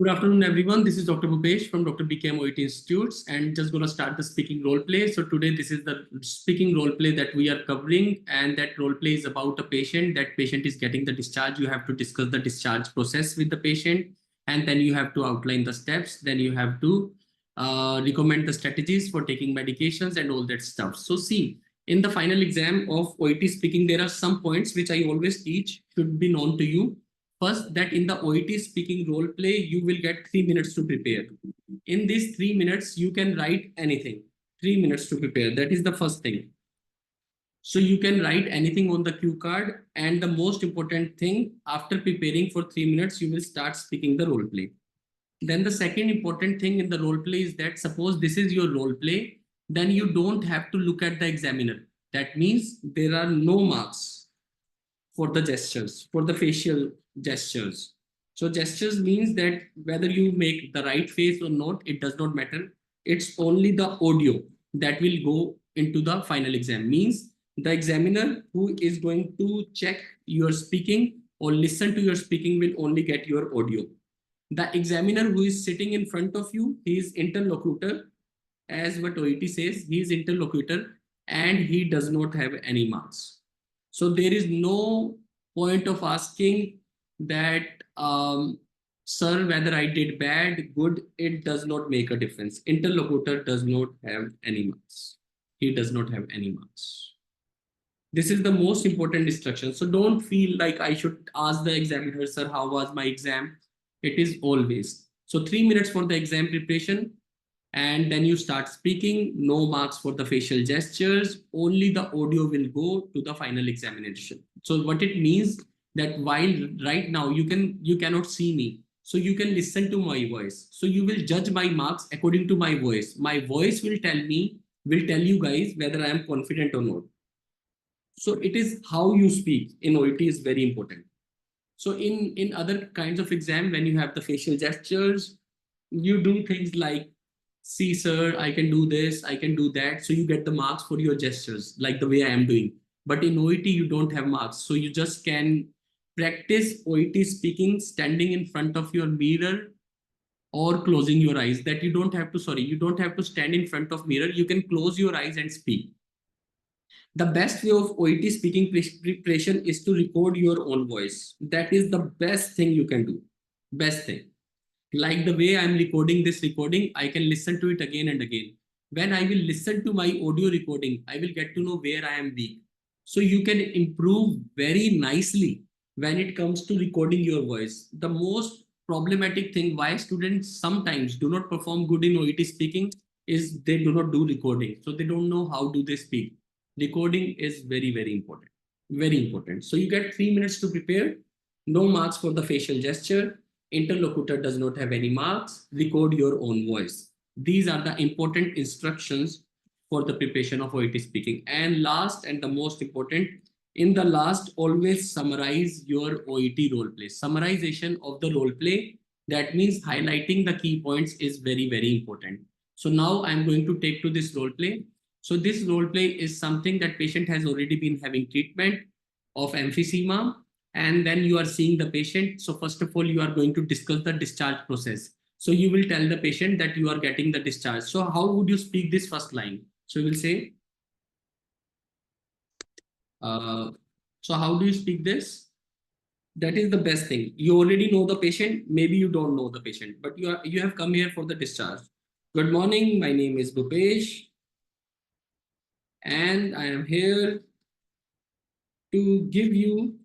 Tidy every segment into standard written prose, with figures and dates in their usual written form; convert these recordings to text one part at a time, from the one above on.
Good afternoon, everyone. This is Dr. Bhupesh from Dr. BKM OET Institutes and just going to start the speaking role play. So today, this is the speaking role play that we are covering, and that role play is about a patient. That patient is getting the discharge. You have to discuss the discharge process with the patient, and then you have to outline the steps. Then you have to recommend the strategies for taking medications and all that stuff. So see, in the final exam of OET speaking, there are some points which I always teach should be known to you. First, that in the OET speaking role play, you will get 3 minutes to prepare. In these 3 minutes, you can write anything. 3 minutes to prepare. That is the first thing. So you can write anything on the cue card. And the most important thing, after preparing for 3 minutes, you will start speaking the role play. Then the second important thing in the role play is that suppose this is your role play, then you don't have to look at the examiner. That means there are no marks for the gestures, for the facial gestures. So gestures means that whether you make the right face or not, it does not matter. It's only the audio that will go into the final exam. Means the examiner who is going to check your speaking or listen to your speaking will only get your audio. The examiner who is sitting in front of you, he is interlocutor, as what OET says, he is interlocutor and he does not have any marks. So there is no point of asking that, sir, whether I did bad, good, it does not make a difference. Interlocutor does not have any marks. He does not have any marks. This is the most important instruction. So don't feel like I should ask the examiner, sir, how was my exam? It is always. So 3 minutes for the exam preparation, and then you start speaking. No marks for the facial gestures, only the audio will go to the final examination. So what it means that while right now you cannot see me, so you can listen to my voice. So you will judge my marks according to my voice. My voice will tell you guys whether I am confident or not. So it is how you speak in OET is very important. So in other kinds of exam, when you have the facial gestures, you do things like, see, sir, I can do this, I can do that. So you get the marks for your gestures, like the way I am doing. But in OET, you don't have marks. So you just can practice OET speaking standing in front of your mirror or closing your eyes. That you don't have to, sorry, you don't have to stand in front of mirror. You can close your eyes and speak. The best way of OET speaking preparation is to record your own voice. That is the best thing you can do. Best thing. Like the way I'm recording this recording, I can listen to it again and again. When I will listen to my audio recording, I will get to know where I am weak. So you can improve very nicely when it comes to recording your voice. The most problematic thing why students sometimes do not perform good in OET speaking is they do not do recording. So they don't know how do they speak. Recording is very, very important. Very important. So you get 3 minutes to prepare. No marks for the facial gesture. Interlocutor does not have any marks. Record your own voice. These are the important instructions for the preparation of OET speaking. And last and the most important, in the last, always summarize your OET role play. Summarization of the role play. That means highlighting the key points is very, very important. So now I'm going to take to this role play. So this role play is something that patient has already been having treatment of emphysema, and then you are seeing the patient. So first of all, you are going to discuss the discharge process. So you will tell the patient that you are getting the discharge. So how would you speak this first line? So you will say, so how do you speak this? That is the best thing. You already know the patient. Maybe you don't know the patient, but you have come here for the discharge. Good morning. My name is Bhupesh, and I am here to give you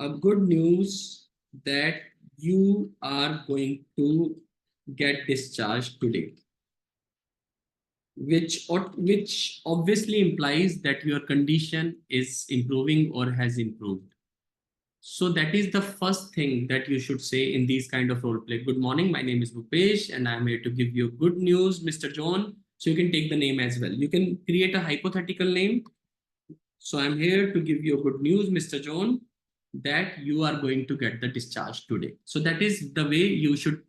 a good news that you are going to get discharged today, which obviously implies that your condition is improving or has improved. So that is the first thing that you should say in these kind of role play. Good morning, my name is Bhupesh, and I'm here to give you good news, Mr. John. So you can take the name as well. You can create a hypothetical name. So I'm here to give you good news, Mr. John, that you are going to get the discharge today. So that is the way you should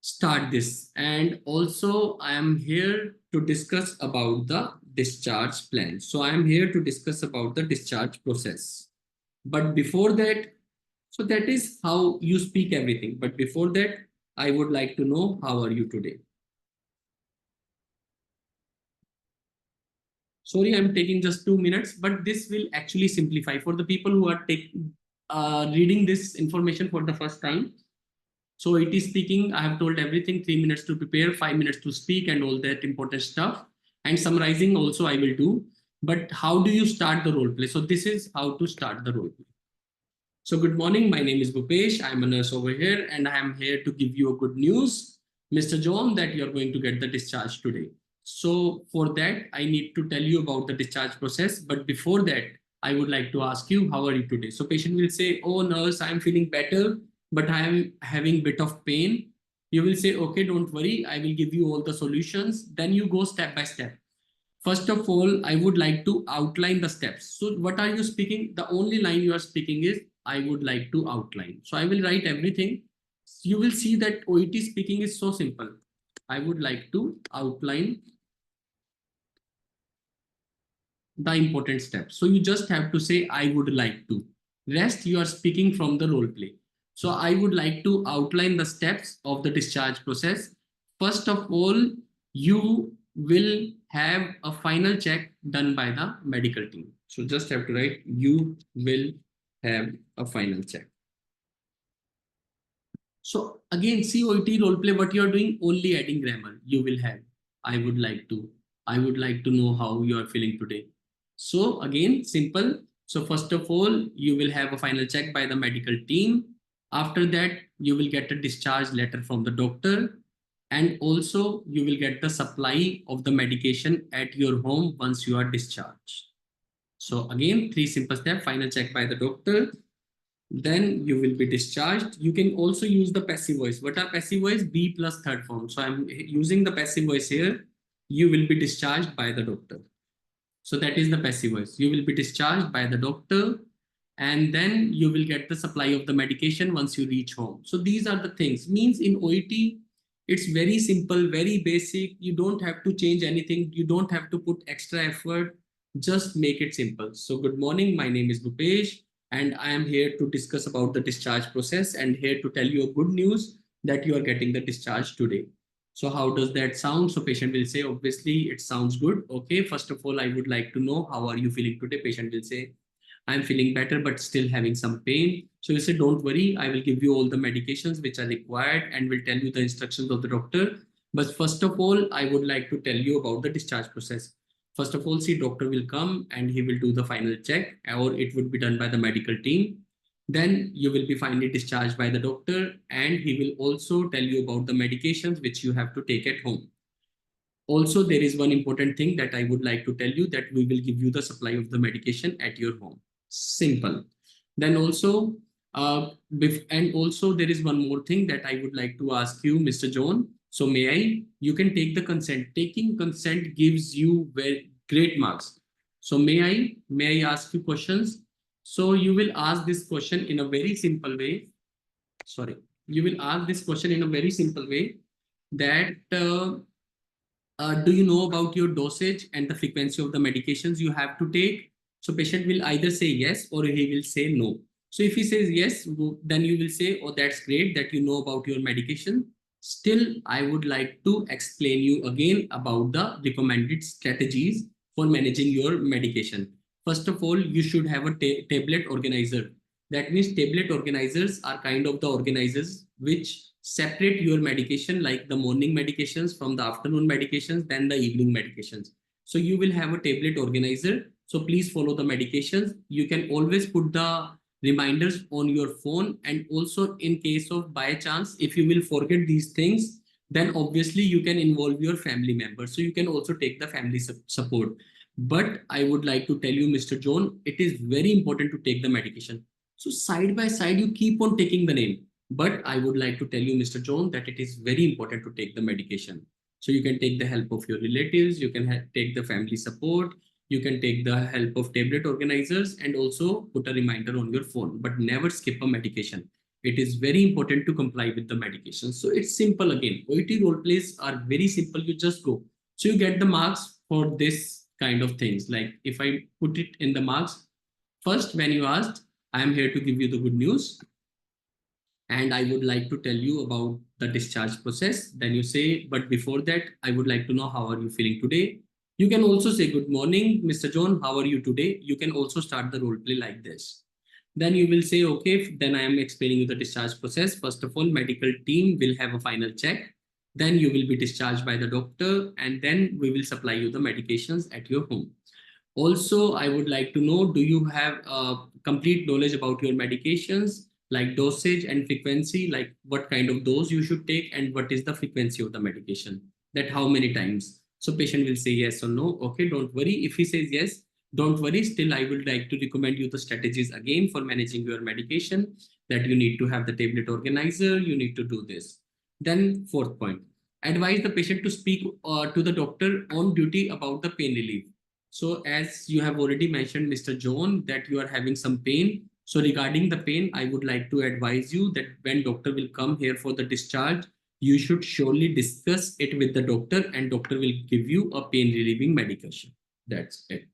start this. And also I am here to discuss about the discharge plan. So I am here to discuss about the discharge process. But before that, So that is how you speak everything. But before that, I would like to know how are you today? Sorry, I'm taking just 2 minutes, but this will actually simplify for the people who are reading this information for the first time. So it is speaking. I have told everything. 3 minutes to prepare, 5 minutes to speak, and all that important stuff. And summarizing also I will do. But how do you start the role play? So this is how to start the role play. So good morning. My name is Bhupesh. I'm a nurse over here, and I am here to give you a good news, Mr. John, that you're going to get the discharge today. So for that, I need to tell you about the discharge process. But before that, I would like to ask you, how are you today? So patient will say, oh nurse, I'm feeling better, but I am having bit of pain. You will say, okay, don't worry. I will give you all the solutions. Then you go step by step. First of all, I would like to outline the steps. So what are you speaking? The only line you are speaking is, I would like to outline. So I will write everything. You will see that OET speaking is so simple. I would like to outline the important steps. So you just have to say, I would like to. Rest, you are speaking from the role play. So I would like to outline the steps of the discharge process. First of all, you will have a final check done by the medical team. So just have to write, you will have a final check. So again, COET role play, what you are doing, only adding grammar. You will have, I would like to, I would like to know how you are feeling today. So again, simple. So first of all, you will have a final check by the medical team. After that, you will get a discharge letter from the doctor. And also you will get the supply of the medication at your home once you are discharged. So again, three simple steps: final check by the doctor, then you will be discharged. You can also use the passive voice. What are passive voice? Be plus third form. So I'm using the passive voice here. You will be discharged by the doctor. So that is the passive voice. You will be discharged by the doctor, and then you will get the supply of the medication once you reach home. So these are the things. Means in OET, it's very simple, very basic. You don't have to change anything. You don't have to put extra effort. Just make it simple. So good morning. My name is Bhupesh, and I am here to discuss about the discharge process and here to tell you a good news that you are getting the discharge today. So how does that sound? So patient will say, obviously it sounds good. Okay, first of all, I would like to know how are you feeling today? Patient will say, I'm feeling better, but still having some pain. So we say, don't worry, I will give you all the medications which are required and will tell you the instructions of the doctor. But first of all, I would like to tell you about the discharge process. First of all, see, doctor will come and he will do the final check, or it would be done by the medical team. Then you will be finally discharged by the doctor, and he will also tell you about the medications which you have to take at home. Also, there is one important thing that I would like to tell you, that we will give you the supply of the medication at your home. Simple. Then also, and also there is one more thing that I would like to ask you, Mr. John. So may I? You can take the consent. Taking consent gives you very great marks. So may I ask you questions? So you will ask this question in a very simple way. Sorry, you will ask this question in a very simple way, that do you know about your dosage and the frequency of the medications you have to take? So patient will either say yes or he will say no. So if he says yes, then you will say, oh, that's great that you know about your medication. Still, I would like to explain you again about the recommended strategies for managing your medication. First of all, you should have a tablet organizer. That means tablet organizers are kind of the organizers which separate your medication, like the morning medications from the afternoon medications, then the evening medications. So you will have a tablet organizer. So please follow the medications. You can always put the reminders on your phone. And also in case of by chance, if you will forget these things, then obviously you can involve your family members. So you can also take the family support. But I would like to tell you, Mr. John, it is very important to take the medication. So side by side, you keep on taking the name. But I would like to tell you, Mr. John, that it is very important to take the medication. So you can take the help of your relatives, you can take the family support, you can take the help of tablet organizers, and also put a reminder on your phone, but never skip a medication. It is very important to comply with the medication. So it's simple again. OET role plays are very simple. You just go. So you get the marks for this kind of things. Like if I put it in the marks, first, when you asked, I am here to give you the good news. and I would like to tell you about the discharge process. Then you say, but before that, I would like to know how are you feeling today. You can also say, good morning, Mr. John, how are you today? You can also start the role play like this. Then you will say, okay, then I am explaining you the discharge process. First of all, medical team will have a final check. Then you will be discharged by the doctor, and then we will supply you the medications at your home. Also, I would like to know, do you have complete knowledge about your medications, like dosage and frequency, like what kind of dose you should take and what is the frequency of the medication, that how many times? So patient will say yes or no. Okay, don't worry. If he says yes, don't worry. Still, I would like to recommend you the strategies again for managing your medication, that you need to have the tablet organizer, you need to do this. Then fourth point, advise the patient to speak to the doctor on duty about the pain relief. So as you have already mentioned, Mr. John, that you are having some pain. So regarding the pain, I would like to advise you that when doctor will come here for the discharge, you should surely discuss it with the doctor, and doctor will give you a pain relieving medication. That's it.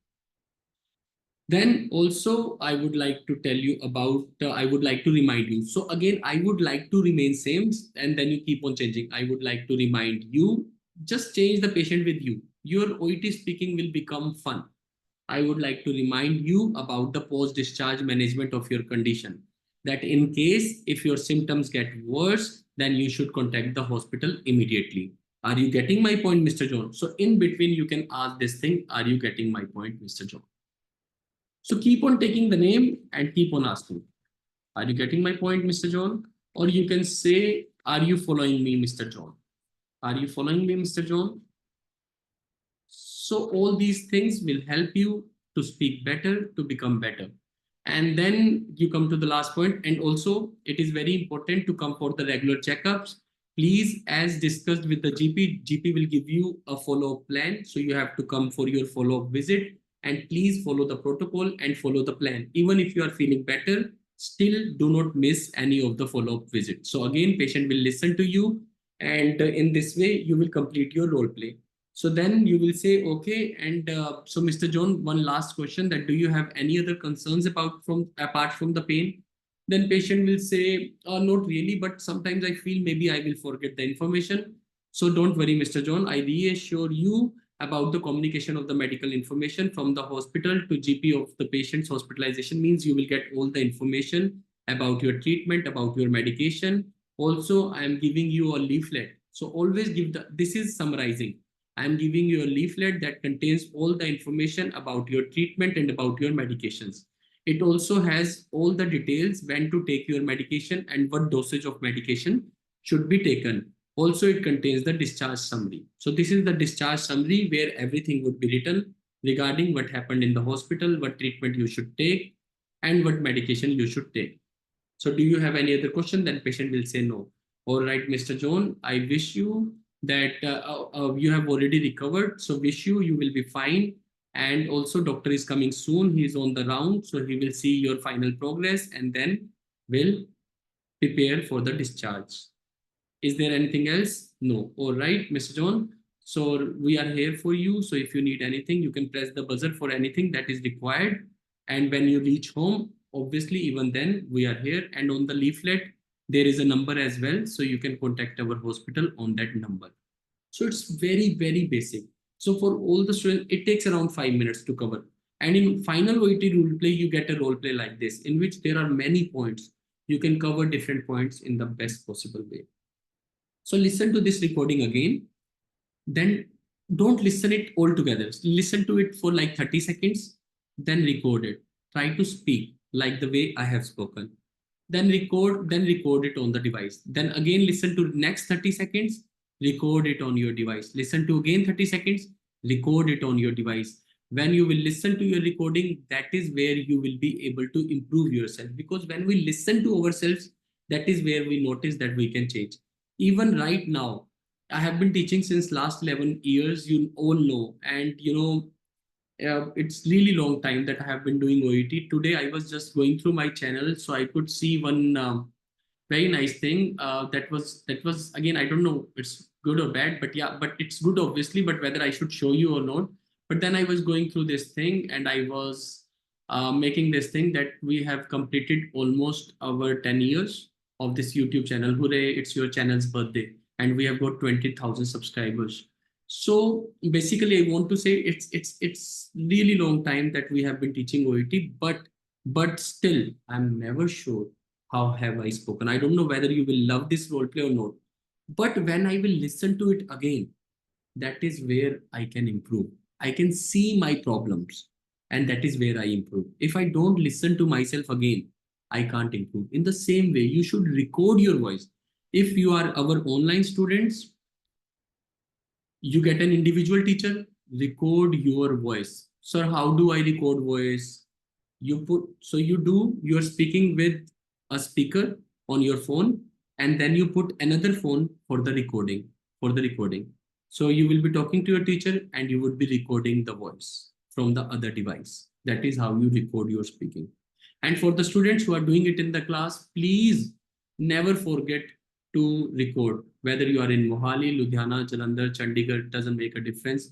Then also I would like to tell you about, I would like to remind you. So again, I would like to remain same, and then you keep on changing. I would like to remind you, just change the patient with you. Your OET speaking will become fun. I would like to remind you about the post-discharge management of your condition. That in case if your symptoms get worse, then you should contact the hospital immediately. Are you getting my point, Mr. John? So in between, you can ask this thing, are you getting my point, Mr. John? So keep on taking the name and keep on asking, are you getting my point, Mr. John? Or you can say, are you following me, Mr. John? Are you following me, Mr. John? So all these things will help you to speak better, to become better. And then you come to the last point. And also it is very important to come for the regular checkups. Please, as discussed with the GP will give you a follow-up plan. So you have to come for your follow-up visit, and please follow the protocol and follow the plan. Even if you are feeling better, still do not miss any of the follow-up visits. So again, patient will listen to you, and in this way, you will complete your role play. So then you will say, okay, and so Mr. John, one last question, that do you have any other concerns about from apart from the pain? Then patient will say, not really, but sometimes I feel maybe I will forget the information. So don't worry, Mr. John, I reassure you about the communication of the medical information from the hospital to GP of the patient's hospitalization means you will get all the information about your treatment, about your medication. Also, I am giving you a leaflet. So always give this is summarizing. I am giving you a leaflet that contains all the information about your treatment and about your medications. It also has all the details when to take your medication and what dosage of medication should be taken. Also, it contains the discharge summary. So this is the discharge summary where everything would be written regarding what happened in the hospital, what treatment you should take, and what medication you should take. So do you have any other question? Then patient will say no. All right, Mr. John, I wish you that you have already recovered. So wish you will be fine. And also doctor is coming soon. He is on the round. So he will see your final progress and then will prepare for the discharge. Is there anything else? No. All right, Mr. John. So we are here for you. So if you need anything, you can press the buzzer for anything that is required. And when you reach home, obviously, even then we are here. And on the leaflet, there is a number as well. So you can contact our hospital on that number. So it's very, very basic. So for all the students, it takes around 5 minutes to cover. And in final OET role play, you get a role play like this, in which there are many points. You can cover different points in the best possible way. So listen to this recording again. Then don't listen it all together. Listen to it for like 30 seconds, then record it. Try to speak like the way I have spoken. Then record it on the device. Then again listen to next 30 seconds, record it on your device. Listen to again 30 seconds, record it on your device. When you will listen to your recording, that is where you will be able to improve yourself. Because when we listen to ourselves, that is where we notice that we can change. Even right now, I have been teaching since last 11 years, you all know. And it's really long time that I have been doing OET. Today, I was just going through my channel, so I could see one very nice thing. That was again, I don't know, it's good or bad, but yeah, but it's good obviously. But whether I should show you or not. But then I was going through this thing, and I was making this thing that we have completed almost our 10 years. of this YouTube channel. Hooray, it's your channel's birthday. And we have got 20,000 subscribers. So basically, I want to say it's really long time that we have been teaching OET, but still, I'm never sure how have I spoken. I don't know whether you will love this role play or not. But when I will listen to it again, that is where I can improve. I can see my problems, and that is where I improve. If I don't listen to myself again, I can't improve. In the same way, you should record your voice. If you are our online students, you get an individual teacher, record your voice. Sir, how do I record voice? You do, you're speaking with a speaker on your phone, and then you put another phone for the recording. So you will be talking to your teacher and you would be recording the voice from the other device. That is how you record your speaking. And for the students who are doing it in the class, please never forget to record. Whether you are in Mohali, Ludhiana, Jalandhar, Chandigarh, doesn't make a difference.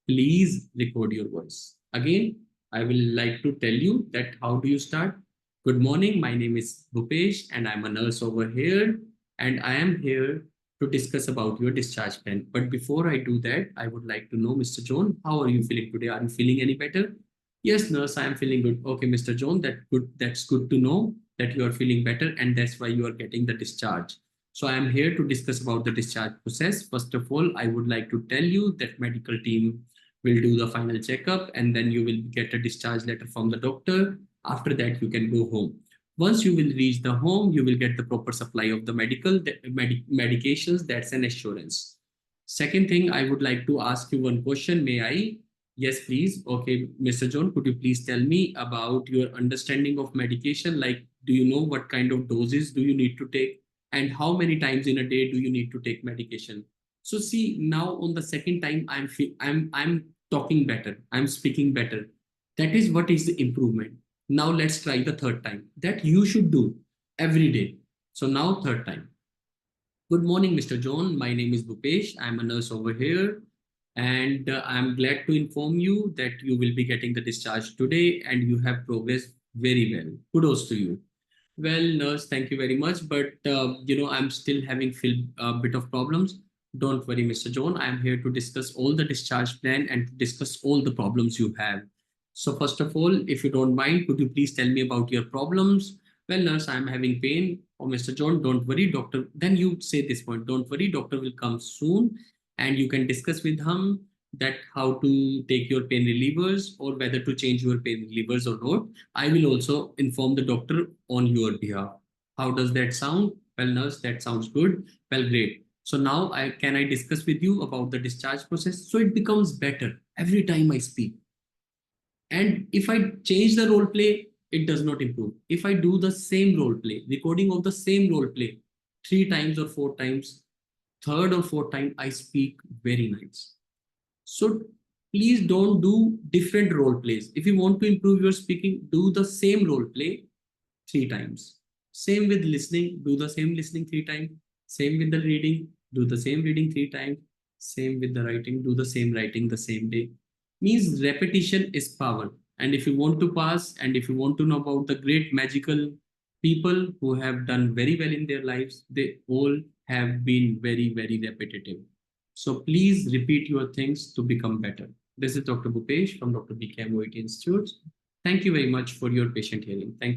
Please record your voice. Again, I will like to tell you that how do you start? Good morning, my name is Bhupesh and I'm a nurse over here, and I am here to discuss about your discharge plan. But before I do that, I would like to know, Mr. John, how are you feeling today? Are you feeling any better? Yes, nurse, I am feeling good. Okay, Mr. John, that's good to know that you are feeling better, and that's why you are getting the discharge. So I am here to discuss about the discharge process. First of all, I would like to tell you that medical team will do the final checkup, and then you will get a discharge letter from the doctor. After that, you can go home. Once you will reach the home, you will get the proper supply of the medications. That's an assurance. Second thing, I would like to ask you one question. May I? Yes, please. Okay, Mr. John, could you please tell me about your understanding of medication? Like, do you know what kind of doses do you need to take, and how many times in a day do you need to take medication? So see, now on the second time, I'm talking better. I'm speaking better. That is what is the improvement. Now let's try the third time. That you should do every day. So now third time. Good morning, Mr. John. My name is Bhupesh. I'm a nurse over here, and I'm glad to inform you that you will be getting the discharge today, and you have progressed very well. Kudos to you. Well, nurse, thank you very much. But I'm still having a bit of problems. Don't worry, Mr. John. I'm here to discuss all the discharge plan and to discuss all the problems you have. So first of all, if you don't mind, could you please tell me about your problems? Well, nurse, I'm having pain. Oh, Mr. John, don't worry, doctor. Then you say this point, don't worry, doctor will come soon, and you can discuss with him that how to take your pain relievers or whether to change your pain relievers or not. I will also inform the doctor on your behalf. How does that sound? Well, nurse, that sounds good. Well, great. So now I discuss with you about the discharge process. So it becomes better every time I speak. And if I change the role play, it does not improve. If I do the same role play, recording of the same role play 3 times or 4 times, third or fourth time, I speak very nice. So please don't do different role plays. If you want to improve your speaking, do the same role play 3 times. Same with listening, do the same listening 3 times. Same with the reading, do the same reading 3 times. Same with the writing, do the same writing the same day. Means repetition is power. And if you want to pass, and if you want to know about the great magical people who have done very well in their lives, they all have been very, very repetitive. So please repeat your things to become better. This is Dr. Bhupesh from Dr. BKM OET Institute. Thank you very much for your patient hearing. Thank you.